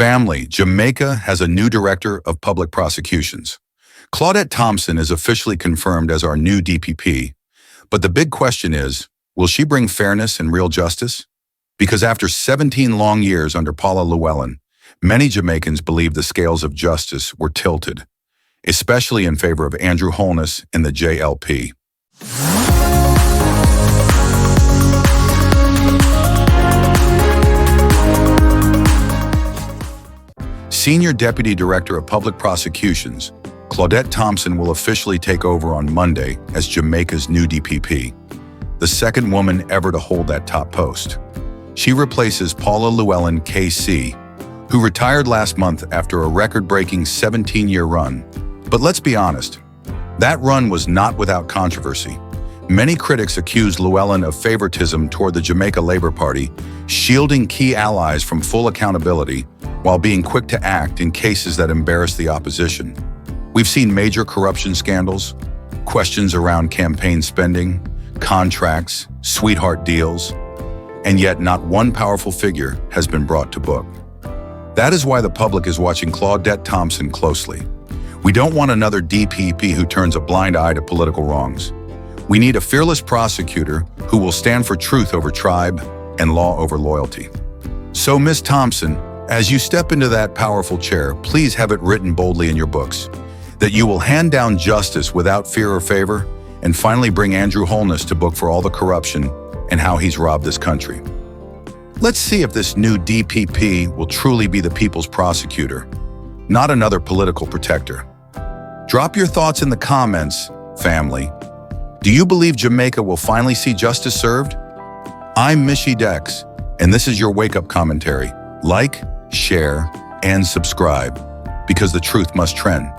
Family, Jamaica has a new Director of Public Prosecutions. Claudette Thompson is officially confirmed as our new DPP. But the big question is, will she bring fairness and real justice? Because after 17 long years under Paula Llewellyn, many Jamaicans believe the scales of justice were tilted, especially in favor of Andrew Holness and the JLP. Senior Deputy Director of Public Prosecutions, Claudette Thompson will officially take over on Monday as Jamaica's new DPP, the second woman ever to hold that top post. She replaces Paula Llewellyn KC, who retired last month after a record-breaking 17-year run. But let's be honest, that run was not without controversy. Many critics accused Llewellyn of favoritism toward the Jamaica Labour Party, shielding key allies from full accountability while being quick to act in cases that embarrass the opposition. We've seen major corruption scandals, questions around campaign spending, contracts, sweetheart deals, and yet not one powerful figure has been brought to book. That is why the public is watching Claudette Thompson closely. We don't want another DPP who turns a blind eye to political wrongs. We need a fearless prosecutor who will stand for truth over tribe and law over loyalty. So, Ms. Thompson, as you step into that powerful chair, please have it written boldly in your books that you will hand down justice without fear or favor and finally bring Andrew Holness to book for all the corruption and how he's robbed this country. Let's see if this new DPP will truly be the people's prosecutor, not another political protector. Drop your thoughts in the comments, family. Do you believe Jamaica will finally see justice served? I'm Michy Dex, and this is your wake-up commentary. Like, share, and subscribe, because the truth must trend.